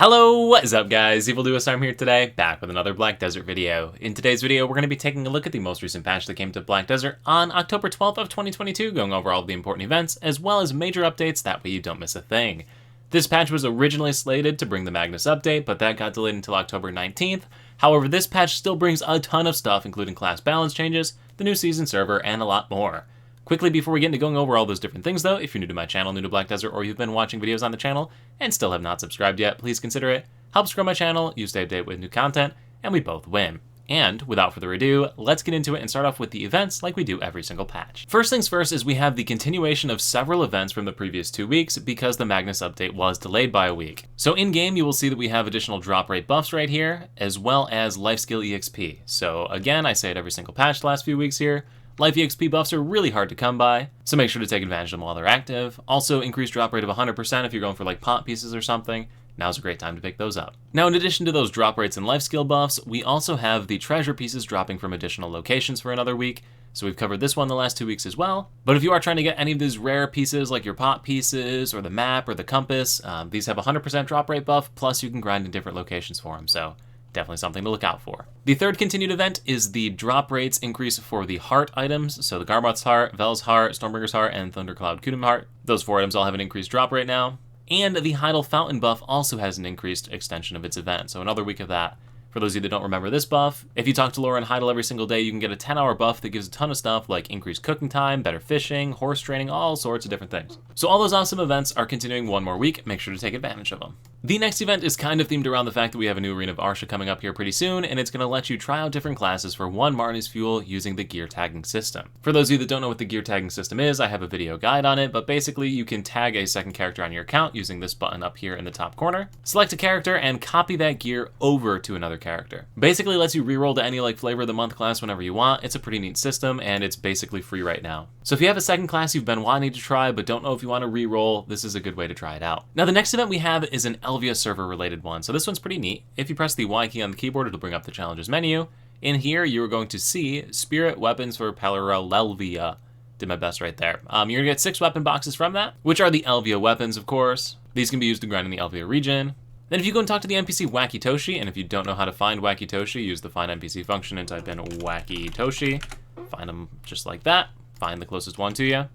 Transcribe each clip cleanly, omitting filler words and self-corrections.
Hello, what is up guys? EvilDuoStorm here today, back with another Black Desert video. In today's video, we're going to be taking a look at the most recent patch that came to Black Desert on October 12th of 2022, going over all of the important events, as well as major updates, that way you don't miss a thing. This patch was originally slated to bring the Magnus update, but that got delayed until October 19th. However, this patch still brings a ton of stuff, including class balance changes, the new season server, and a lot more. Quickly, before we get into going over all those different things though, if you're new to my channel, new to Black Desert, or you've been watching videos on the channel and still have not subscribed yet, please consider it. Helps grow my channel, you stay updated with new content, and we both win. And without further ado, let's get into it and start off with the events like we do every single patch. First things first is we have the continuation of several events from the previous 2 weeks because the Magnus update was delayed by a week. So in-game, you will see that we have additional drop rate buffs right here, as well as life skill EXP. So again, I say it every single patch the last few weeks here, life EXP buffs are really hard to come by, so make sure to take advantage of them while they're active. Also, increased drop rate of 100% if you're going for like pot pieces or something. Now's a great time to pick those up. Now, in addition to those drop rates and life skill buffs, we also have the treasure pieces dropping from additional locations for another week. So we've covered this one the last 2 weeks as well. But if you are trying to get any of these rare pieces like your pot pieces or the map or the compass, these have a 100% drop rate buff, plus you can grind in different locations for them. So definitely something to look out for. The third continued event is the drop rates increase for the heart items. So the Garmoth's Heart, Vel's Heart, Stormbringer's Heart, and Thundercloud Kudum Heart. Those 4 items all have an increased drop rate now. And the Heidel Fountain buff also has an increased extension of its event, so another week of that. For those of you that don't remember this buff, if you talk to Laura and Heidel every single day, you can get a 10-hour buff that gives a ton of stuff like increased cooking time, better fishing, horse training, all sorts of different things. So all those awesome events are continuing one more week. Make sure to take advantage of them. The next event is kind of themed around the fact that we have a new Arena of Arsha coming up here pretty soon, and it's going to let you try out different classes for one Marnie's Fuel using the gear tagging system. For those of you that don't know what the gear tagging system is, I have a video guide on it, but basically you can tag a second character on your account using this button up here in the top corner. Select a character and copy that gear over to another character. Basically lets you reroll to any like flavor of the month class whenever you want. It's a pretty neat system and it's basically free right now. So if you have a second class you've been wanting to try but don't know if you want to reroll, this is a good way to try it out. Now the next event we have is an Elvia server related one. So this one's pretty neat. If you press the Y key on the keyboard, it'll bring up the challenges menu. In here you're going to see Spirit Weapons for Elvia. Did my best right there. You're gonna get 6 weapon boxes from that, which are the Elvia weapons of course. These can be used to grind in the Elvia region. Then if you go and talk to the NPC Wacky Toshi, and if you don't know how to find Wacky Toshi, use the find NPC function and type in Wacky Toshi. Find them just like that. Find the closest one to you.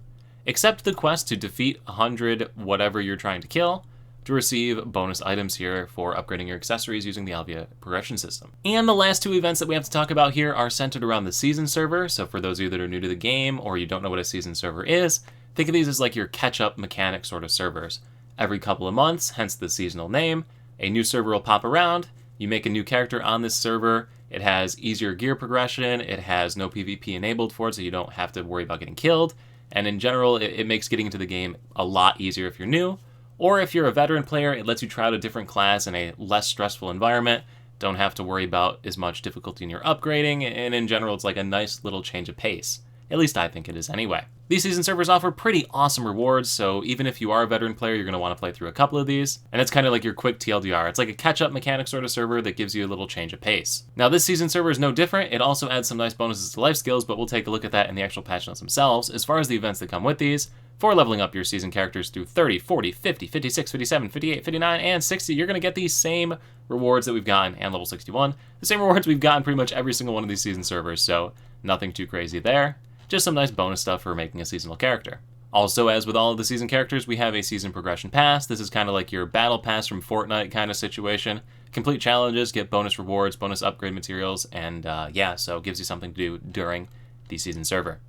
Accept the quest to defeat 100 whatever you're trying to kill to receive bonus items here for upgrading your accessories using the Elvia progression system. And the last 2 events that we have to talk about here are centered around the season server. So for those of you that are new to the game or you don't know what a season server is, think of these as like your catch-up mechanic sort of servers. Every couple of months, hence the seasonal name, a new server will pop around, you make a new character on this server, it has easier gear progression, it has no PvP enabled for it so you don't have to worry about getting killed, and in general it makes getting into the game a lot easier if you're new, or if you're a veteran player, it lets you try out a different class in a less stressful environment, don't have to worry about as much difficulty in your upgrading, and in general it's like a nice little change of pace. At least I think it is anyway. These season servers offer pretty awesome rewards, so even if you are a veteran player, you're going to want to play through a couple of these. And it's kind of like your quick TLDR. It's like a catch-up mechanic sort of server that gives you a little change of pace. Now this season server is no different. It also adds some nice bonuses to life skills, but we'll take a look at that in the actual patch notes themselves. As far as the events that come with these, for leveling up your season characters through 30, 40, 50, 56, 57, 58, 59, and 60, you're going to get these same rewards that we've gotten, and level 61. The same rewards we've gotten pretty much every single one of these season servers, so nothing too crazy there. Just some nice bonus stuff for making a seasonal character. Also, as with all of the season characters, we have a season progression pass. This is kind of like your battle pass from Fortnite kind of situation. Complete challenges, get bonus rewards, bonus upgrade materials, and yeah, so it gives you something to do during the season server.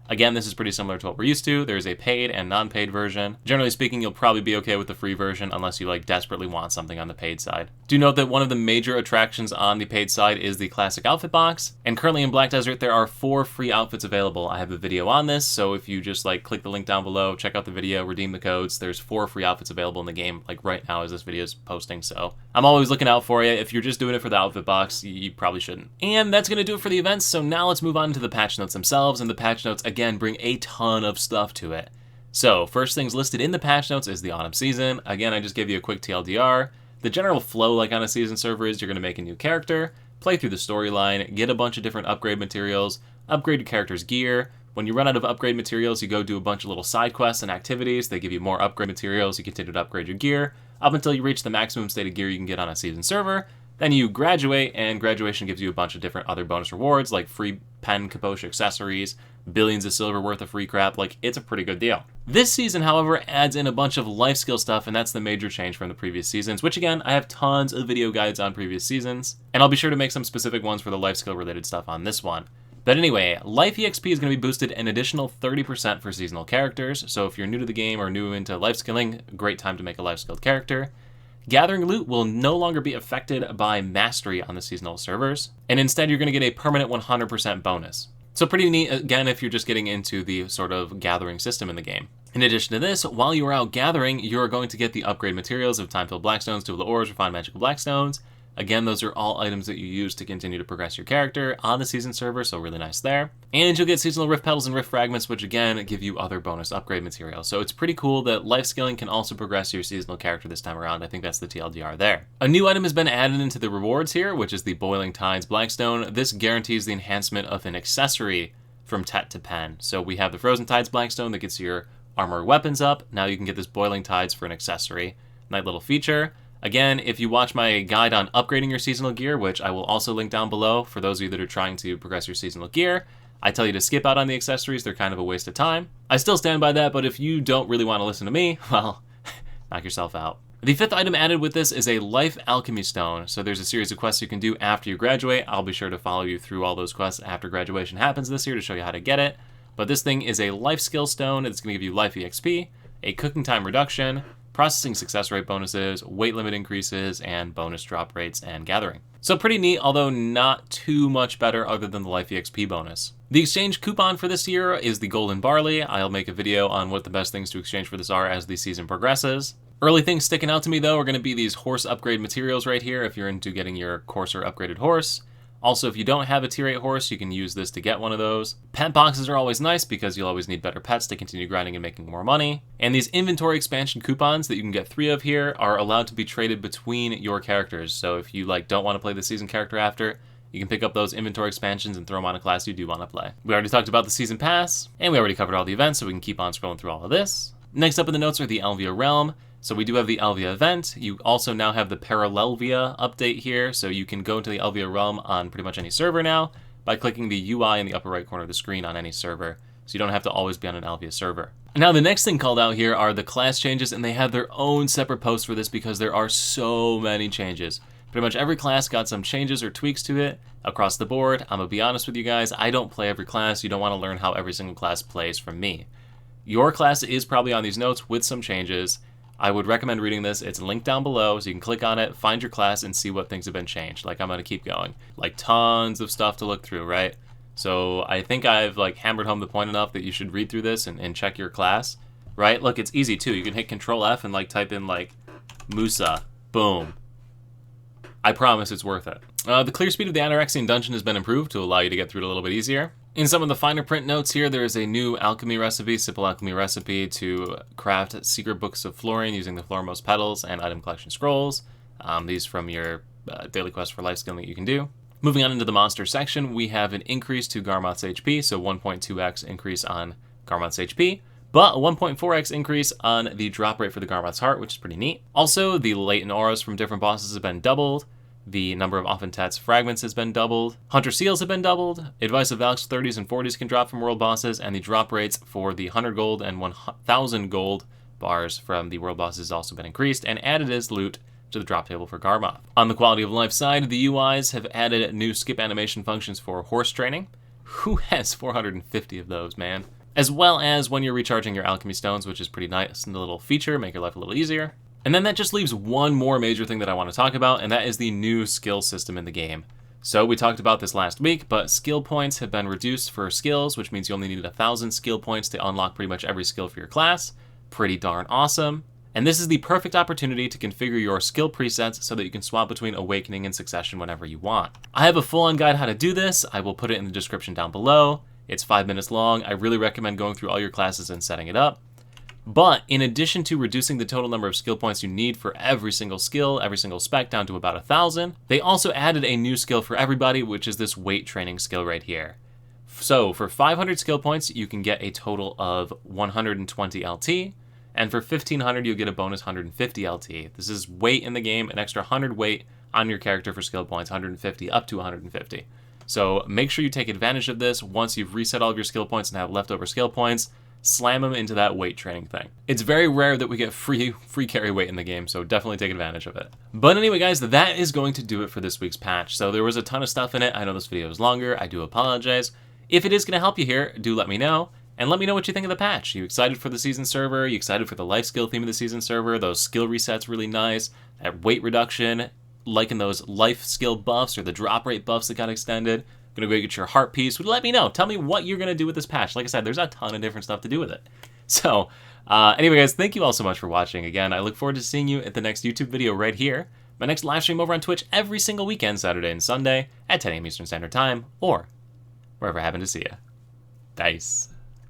Again, this is pretty similar to what we're used to. There's a paid and non-paid version. Generally speaking, you'll probably be okay with the free version unless you like desperately want something on the paid side. Do note that one of the major attractions on the paid side is the classic outfit box. And currently in Black Desert, there are 4 free outfits available. I have a video on this, so if you just like click the link down below, check out the video, redeem the codes, there's 4 free outfits available in the game like right now as this video is posting. So I'm always looking out for you. If you're just doing it for the outfit box, you probably shouldn't. And that's going to do it for the events. So now let's move on to the patch notes themselves. And the patch notes, again, bring a ton of stuff to it. So first things listed in the patch notes is the autumn season. Again, I just gave you a quick TLDR. The general flow like on a season server is you're going to make a new character, play through the storyline, get a bunch of different upgrade materials, upgrade your character's gear. When you run out of upgrade materials, you go do a bunch of little side quests and activities. They give you more upgrade materials, you continue to upgrade your gear. up until you reach the maximum state of gear you can get on a season server. Then you graduate, and graduation gives you a bunch of different other bonus rewards, like free pen caboche accessories, billions of silver worth of free crap. Like, it's a pretty good deal. This season, however, adds in a bunch of life skill stuff, and that's the major change from the previous seasons, which again, I have tons of video guides on previous seasons, and I'll be sure to make some specific ones for the life skill related stuff on this one. But anyway, Life EXP is going to be boosted an additional 30% for seasonal characters, so if you're new to the game or new into life skilling, great time to make a life skilled character. Gathering loot will no longer be affected by mastery on the seasonal servers, and instead you're going to get a permanent 100% bonus. So pretty neat, again, if you're just getting into the sort of gathering system in the game. In addition to this, while you are out gathering, you're going to get the upgrade materials of time-filled blackstones, two of the ores, refined magical blackstones. Again, those are all items that you use to continue to progress your character on the season server, so really nice there. And you'll get seasonal rift petals and rift fragments, which again give you other bonus upgrade materials. So it's pretty cool that life skilling can also progress your seasonal character this time around. I think that's the TLDR there. A new item has been added into the rewards here, which is the Boiling Tides Blackstone. This guarantees the enhancement of an accessory from Tet to Pen. So we have the Frozen Tides Blackstone that gets your armor weapons up. Now you can get this Boiling Tides for an accessory. Nice little feature. Again, if you watch my guide on upgrading your seasonal gear, which I will also link down below for those of you that are trying to progress your seasonal gear, I tell you to skip out on the accessories. They're kind of a waste of time. I still stand by that, but if you don't really want to listen to me, well, knock yourself out. The fifth item added with this is a Life Alchemy Stone. So there's a series of quests you can do after you graduate. I'll be sure to follow you through all those quests after graduation happens this year to show you how to get it. But this thing is a life skill stone. It's going to give you life EXP, a cooking time reduction, processing success rate bonuses, weight limit increases, and bonus drop rates and gathering. So pretty neat, although not too much better other than the Life EXP bonus. The exchange coupon for this year is the Golden Barley. I'll make a video on what the best things to exchange for this are as the season progresses. Early things sticking out to me though are going to be these horse upgrade materials right here if you're into getting your courser upgraded horse. Also, if you don't have a tier 8 horse, you can use this to get one of those. Pet boxes are always nice because you'll always need better pets to continue grinding and making more money. And these inventory expansion coupons that you can get 3 of here are allowed to be traded between your characters. So if you don't want to play the season character after, you can pick up those inventory expansions and throw them on a class you do want to play. We already talked about the season pass, and we already covered all the events, so we can keep on scrolling through all of this. Next up in the notes are the Elvia Realm. So we do have the Elvia event. You also now have the Parallelvia update here, so you can go to the Elvia Realm on pretty much any server now by clicking the UI in the upper right corner of the screen on any server, so you don't have to always be on an Elvia server. Now the next thing called out here are the class changes, and they have their own separate post for this because there are so many changes. Pretty much every class got some changes or tweaks to it across the board. I'm gonna be honest with you guys, I don't play every class. You don't want to learn how every single class plays from me. Your class is probably on these notes with some changes. I would recommend reading this. It's linked down below, so you can click on it, find your class, and see what things have been changed. I'm going to keep going. Tons of stuff to look through, right? So I think I've hammered home the point enough that you should read through this and check your class, right? Look, it's easy too. You can hit Control F and type in Musa. Boom. I promise it's worth it. The clear speed of the Anorexian dungeon has been improved to allow you to get through it a little bit easier. In some of the finer print notes here, there is a new alchemy recipe, simple alchemy recipe to craft secret books of fluorine using the Flormost petals and item collection scrolls. These from your daily quest for life skill that you can do. Moving on into the monster section, we have an increase to Garmoth's HP, so 1.2x increase on Garmoth's HP, but a 1.4x increase on the drop rate for the Garmoth's Heart, which is pretty neat. Also, the latent auras from different bosses have been doubled. The number of Offentet's fragments has been doubled. Hunter seals have been doubled. Advice of Valk's 30s and 40s can drop from world bosses, and the drop rates for the 100 gold and 1000 gold bars from the world bosses has also been increased and added as loot to the drop table for Garmoth. On the quality of life side, the UIs have added new skip animation functions for horse training. Who has 450 of those, man? As well as when you're recharging your alchemy stones, which is pretty nice and a little feature, make your life a little easier. And then that just leaves one more major thing that I want to talk about, and that is the new skill system in the game. So we talked about this last week, but skill points have been reduced for skills, which means you only need 1,000 skill points to unlock pretty much every skill for your class. Pretty darn awesome. And this is the perfect opportunity to configure your skill presets so that you can swap between Awakening and Succession whenever you want. I have a full-on guide how to do this. I will put it in the description down below. It's 5 minutes long. I really recommend going through all your classes and setting it up. But in addition to reducing the total number of skill points you need for every single skill, every single spec down to about 1,000, they also added a new skill for everybody, which is this weight training skill right here. So for 500 skill points, you can get a total of 120 LT. And for 1500, you'll get a bonus 150 LT. This is weight in the game, an extra 100 weight on your character for skill points, 150 up to 150. So make sure you take advantage of this once you've reset all of your skill points and have leftover skill points. Slam them into that weight training thing. It's very rare that we get free carry weight in the game, so definitely take advantage of it. But anyway, guys, that is going to do it for this week's patch. So there was a ton of stuff in it. I know this video is longer. I do apologize. If it is going to help you here, do let me know. And let me know what you think of the patch. You excited for the season server? You excited for the life skill theme of the season server? Those skill resets really nice. That weight reduction, liking those life skill buffs or the drop rate buffs that got extended. Gonna go get your heart piece. Let me know. Tell me what you're gonna do with this patch. Like I said, there's a ton of different stuff to do with it. So, anyway, guys, thank you all so much for watching. Again, I look forward to seeing you at the next YouTube video right here. My next live stream over on Twitch every single weekend, Saturday and Sunday at 10 a.m. Eastern Standard Time, or wherever I happen to see you. Dice.